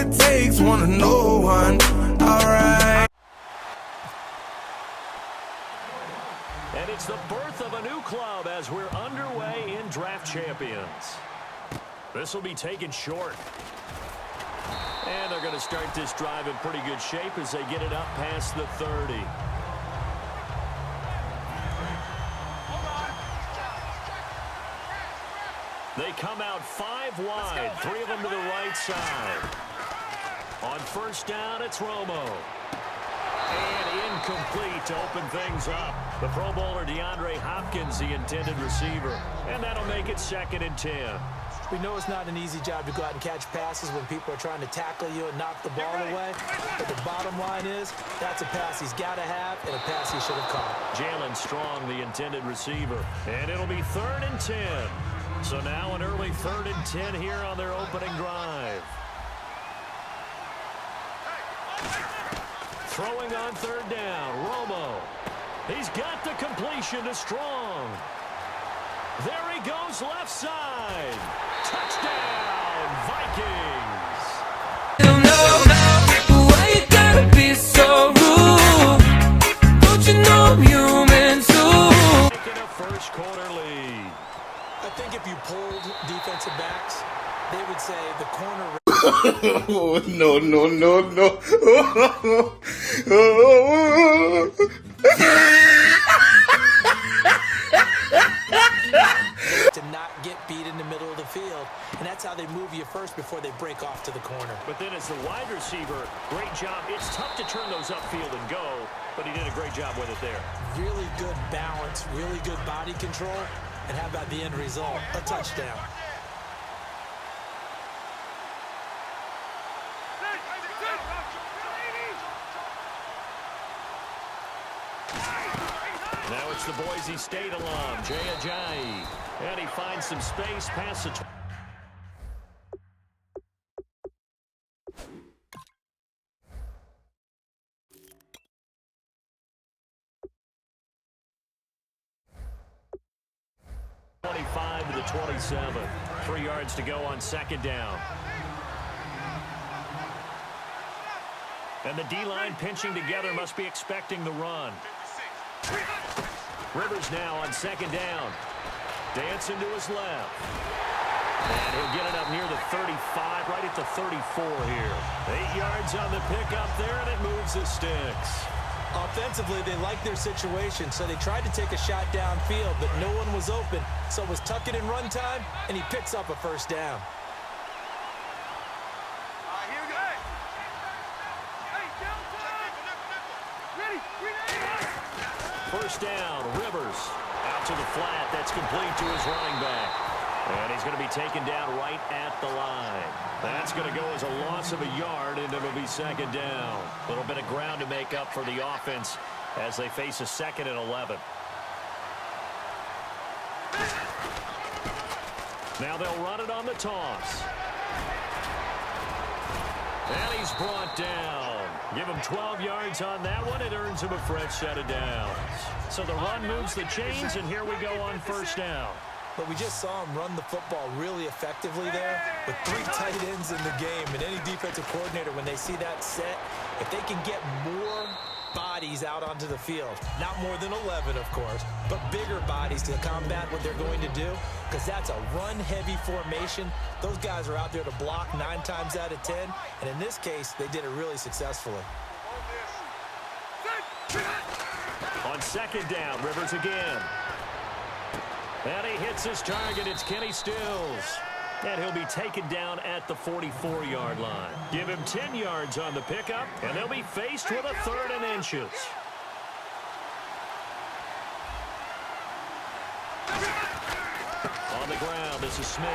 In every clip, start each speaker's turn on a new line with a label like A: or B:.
A: it takes, one to know one. Alright.
B: And it's the birth of a new club as we're underway in Draft Champions. This will be taken short. And they're going to start this drive in pretty good shape as they get it up past the 30. They come out 5 wide, 3 of them to the right side. On first down, it's Romo. And incomplete to open things up. The Pro Bowler DeAndre Hopkins, the intended receiver. And that'll make it 2nd and 10.
C: We know it's not an easy job to go out and catch passes when people are trying to tackle you and knock the ball away. But the bottom line is, that's a pass he's got to have and a pass he should have caught.
B: Jalen Strong, the intended receiver. And it'll be 3rd and 10. So now an early 3rd and 10 here on their opening drive. Throwing on 3rd down, Romo. He's got the completion to Strong. There he goes left side. Touchdown, Vikings.
A: You know why you gotta be so rude. Don't you know I'm human too?
B: Taking a first quarter lead.
C: I think if you polled defensive backs, they would say the corner.
D: Oh, no, no, no, no.
C: To not get beat in the middle of the field, and that's how they move you first before they break off to the corner.
B: But then as the wide receiver, great job. It's tough to turn those upfield and go, but he did a great job with it there.
C: Really good balance, really good body control, and how about the end result? A touchdown.
B: Now it's the Boise State alum, Jay Ajayi. And he finds some space past the 25 to the 27. 3 yards to go on 2nd down. And the D-line pinching together must be expecting the run. Rivers now on 2nd down. Dancing to his left. And he'll get it up near the 35, right at the 34 here. 8 yards on the pickup there, and it moves the sticks.
C: Offensively, they like their situation, so they tried to take a shot downfield, but no one was open. So it was tuck it in run time, and he picks up a first down.
B: First down, Rivers. Out to the flat. That's complete to his running back. And he's going to be taken down right at the line. That's going to go as a loss of a yard, and it'll be 2nd down. A little bit of ground to make up for the offense as they face a 2nd and 11. Now they'll run it on the toss. And he's brought down. Give him 12 yards on that one. It earns him a fresh set of downs. So the run moves the chains, and here we go on first down.
C: But we just saw him run the football really effectively there with 3 tight ends in the game. And any defensive coordinator, when they see that set, if they can get more bodies out onto the field, not more than 11, of course, but bigger bodies to combat what they're going to do, because that's a run-heavy formation. Those guys are out there to block 9 times out of 10, and in this case, they did it really successfully.
B: On 2nd down, Rivers again. And he hits his target. It's Kenny Stills. And he'll be taken down at the 44-yard line. Give him 10 yards on the pickup, and they'll be faced with a 3rd and inches. On the ground, this is Smith.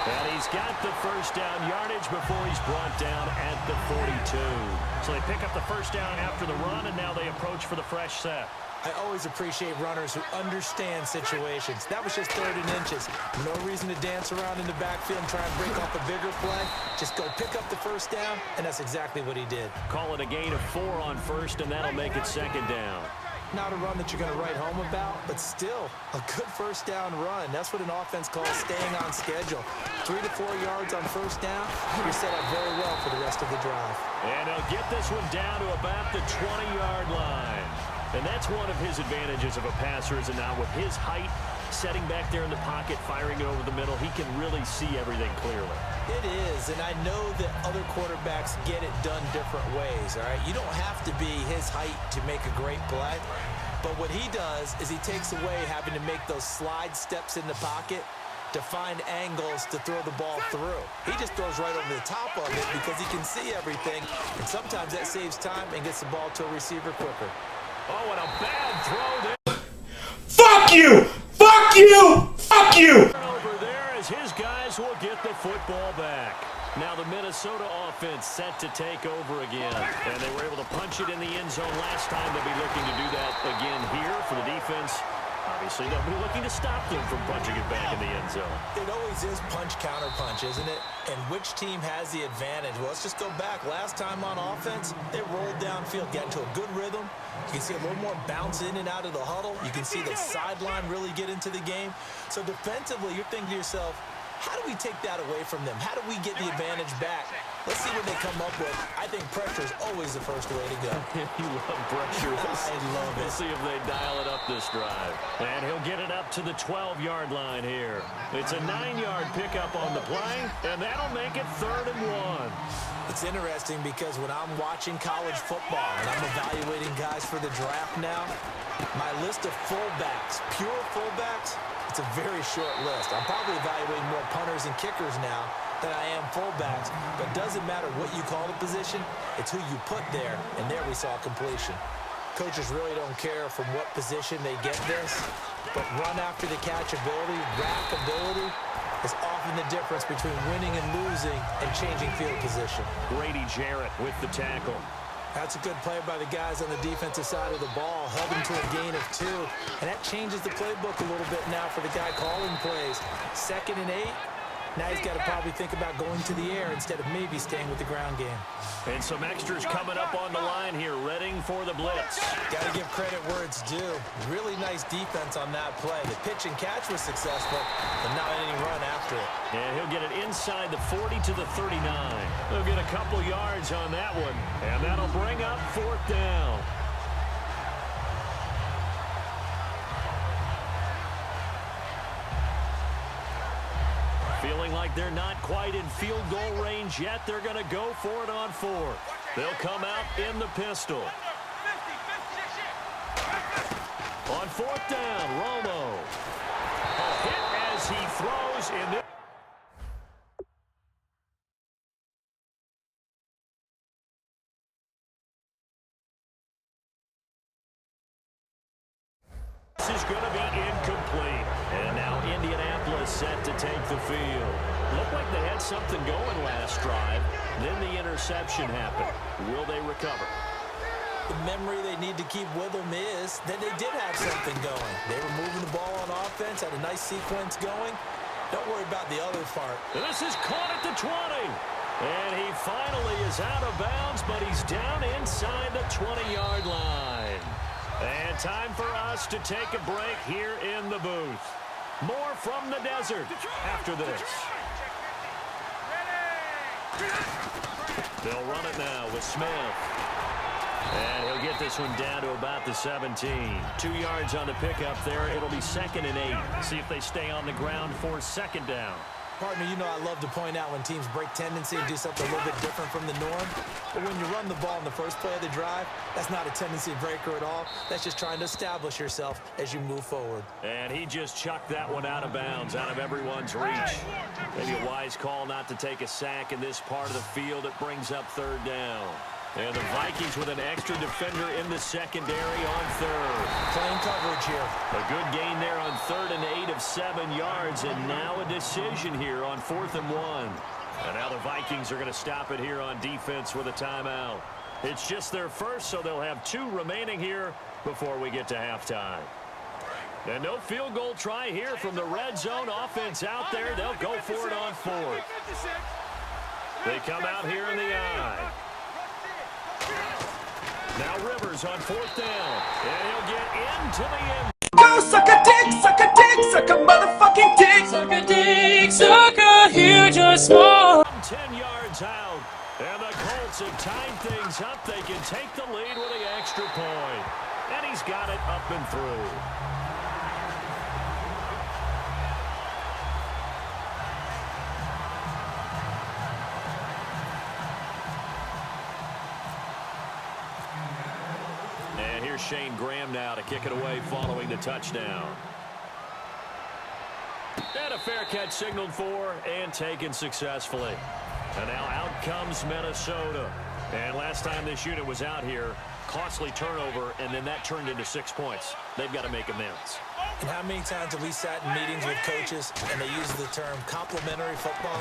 B: And he's got the first down yardage before he's brought down at the 42. So they pick up the first down after the run, and now they approach for the fresh set.
C: I always appreciate runners who understand situations. That was just 3rd and inches. No reason to dance around in the backfield and try and break off a bigger play. Just go pick up the first down, and that's exactly what he did.
B: Call it a gain of 4 on first, and that'll make it 2nd down.
C: Not a run that you're going to write home about, but still a good first down run. That's what an offense calls staying on schedule. 3 to 4 yards on first down, you're set up very well for the rest of the drive.
B: And he'll get this one down to about the 20-yard line. And that's one of his advantages of a passer, is it not? With his height, setting back there in the pocket, firing it over the middle, he can really see everything clearly.
C: It is, and I know that other quarterbacks get it done different ways, all right? You don't have to be his height to make a great play, but what he does is he takes away having to make those slide steps in the pocket to find angles to throw the ball through. He just throws right over the top of it because he can see everything, and sometimes that saves time and gets the ball to a receiver quicker.
B: Oh, and a bad throw there.
D: Fuck you! Fuck you! Fuck you!
B: Over there as his guys will get the football back. Now the Minnesota offense set to take over again. And they were able to punch it in the end zone last time. They'll be looking to do that again here for the defense. Obviously, they'll be looking to stop them from punching it back in the end zone.
C: It always is punch, counter punch, isn't it? And which team has the advantage? Well, let's just go back. Last time on offense, they rolled downfield, got into a good rhythm. You can see a little more bounce in and out of the huddle. You can see the sideline really get into the game. So defensively, you're thinking to yourself, how do we take that away from them? How do we get the advantage back? Let's see what they come up with. I think pressure is always the first way to go.
B: You love pressure.
C: I love it.
B: We'll see if they dial it up this drive. And he'll get it up to the 12-yard line here. It's a 9-yard pickup on the play, and that'll make it 3rd and 1.
C: It's interesting because when I'm watching college football and I'm evaluating guys for the draft now, my list of fullbacks, pure fullbacks, it's a very short list. I'm probably evaluating more punters and kickers now than I am fullbacks, but it doesn't matter what you call the position, it's who you put there, and there we saw completion. Coaches really don't care from what position they get this, but run after the catch ability, rack ability, is often the difference between winning and losing and changing field position.
B: Grady Jarrett with the tackle.
C: That's a good play by the guys on the defensive side of the ball. Held him to a gain of 2. And that changes the playbook a little bit now for the guy calling plays. 2nd and 8. Now he's got to probably think about going to the air instead of maybe staying with the ground game.
B: And some extras coming up on the line here, readying for the blitz.
C: Got to give credit where it's due. Really nice defense on that play. The pitch and catch was successful, but not any run after it.
B: And he'll get it inside the 40 to the 39. He'll get a couple yards on that one, and that'll bring up 4th down. Feeling like they're not quite in field goal range yet. They're going to go for it on 4th. They'll come out in the pistol. On 4th down, Romo. A hit as he throws in this. This is going to be incomplete. And now Indianapolis set to take the field. Looked like they had something going last drive. Then the interception happened. Will they recover?
C: The memory they need to keep with them is that they did have something going. They were moving the ball on offense, had a nice sequence going. Don't worry about the other part.
B: This is caught at the 20. And he finally is out of bounds, but he's down inside the 20-yard line. And time for us to take a break here in the booth. More from the desert after this. They'll run it now with Smith. And he'll get this one down to about the 17. 2 yards on the pickup there. It'll be 2nd and 8. See if they stay on the ground for 2nd down.
C: Partner, you know I love to point out when teams break tendency and do something a little bit different from the norm. But when you run the ball in the first play of the drive, that's not a tendency breaker at all. That's just trying to establish yourself as you move forward.
B: And he just chucked that one out of bounds, out of everyone's reach. Maybe a wise call not to take a sack in this part of the field. It brings up 3rd down. And the Vikings with an extra defender in the secondary on 3rd.
C: Playing coverage here.
B: A good gain there on 3rd and 8 of 7 yards. And now a decision here on 4th and 1. And now the Vikings are going to stop it here on defense with a timeout. It's just their first, so they'll have 2 remaining here before we get to halftime. And no field goal try here from the red zone offense out there. They'll go for it on 4th. They come out here in the eye. Now Rivers on 4th down, and he'll get into the end.
A: Go suck a dick, suck a dick, suck a motherfucking dick. Suck a dick, suck a future small.
B: 10 yards out. And the Colts have tied things up. They can take the lead with the extra point. And he's got it up and through. And here's Shane Graham now to kick it away following the touchdown. And a fair catch signaled for and taken successfully. And now out comes Minnesota. And last time this unit was out here, costly turnover, and then that turned into 6 points. They've got to make amends.
C: And how many times have we sat in meetings with coaches and they use the term complementary football?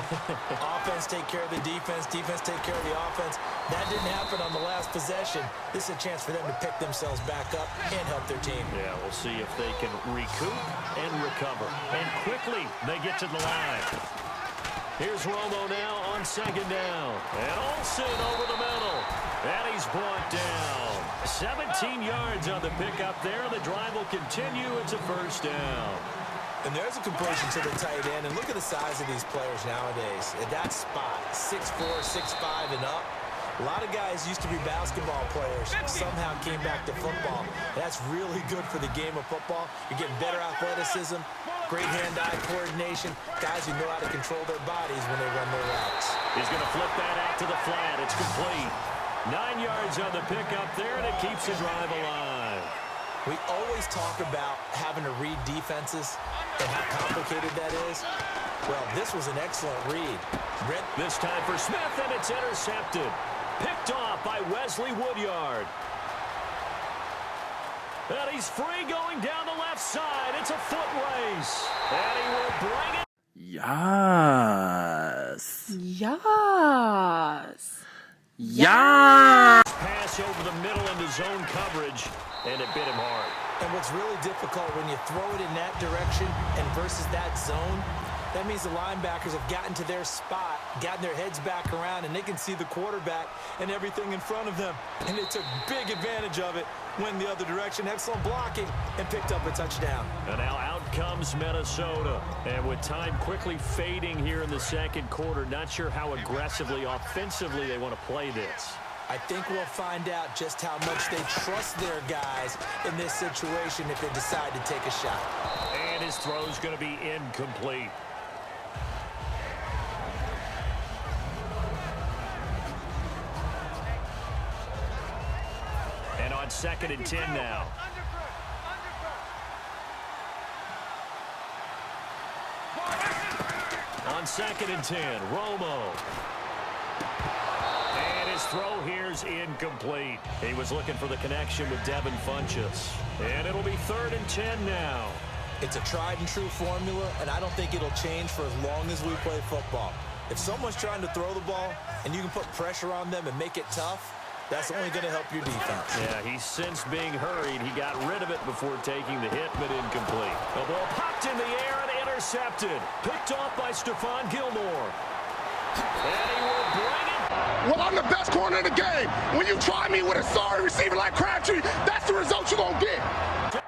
C: Offense take care of the defense, defense take care of the offense. That didn't happen on the last possession. This is a chance for them to pick themselves back up and help their team.
B: Yeah, we'll see if they can recoup and recover. And quickly, they get to the line. Here's Romo now on second down. And Olsen over the middle. And he's brought down. 17 yards on the pickup there. The drive will continue. It's a first down.
C: And there's a completion to the tight end. And look at the size of these players nowadays. At that spot, 6'4", 6'5", and up. A lot of guys used to be basketball players, somehow came back to football. That's really good for the game of football. You're getting better athleticism, great hand-eye coordination, guys who know how to control their bodies when they run their routes.
B: He's going to flip that out to the flat. It's complete. 9 yards on the pickup there, and it keeps the drive alive.
C: We always talk about having to read defenses and how complicated that is. Well, this was an excellent read.
B: This time for Smith, and it's intercepted. Picked off by Wesley Woodyard. And he's free going down the left side. It's a foot race. And he will bring it.
E: Yes.
A: Yes.
E: Yes.
B: Pass over the middle into zone coverage, and it bit him hard.
C: And what's really difficult when you throw it in that direction and versus that zone, that means the linebackers have gotten to their spot, gotten their heads back around, and they can see the quarterback and everything in front of them. And they took big advantage of it, went the other direction, excellent blocking, and picked up a touchdown.
B: And now out comes Minnesota. And with time quickly fading here in the second quarter, not sure how aggressively, offensively they want to play this.
C: I think we'll find out just how much they trust their guys in this situation if they decide to take a shot.
B: And his throw's going to be incomplete. And on 2nd and 10 now. On 2nd and 10, Romo. And his throw here's incomplete. He was looking for the connection with Devin Funchess. And it'll be 3rd and 10 now.
C: It's a tried and true formula, and I don't think it'll change for as long as we play football. If someone's trying to throw the ball and you can put pressure on them and make it tough, that's only going to help your defense.
B: Yeah, he's since being hurried. He got rid of it before taking the hit, but incomplete. The ball popped in the air and intercepted. Picked off by Stephon Gilmore. And he will bring it.
F: Well, I'm the best corner in the game. When you try me with a sorry receiver like Crabtree, that's the result you're going to get.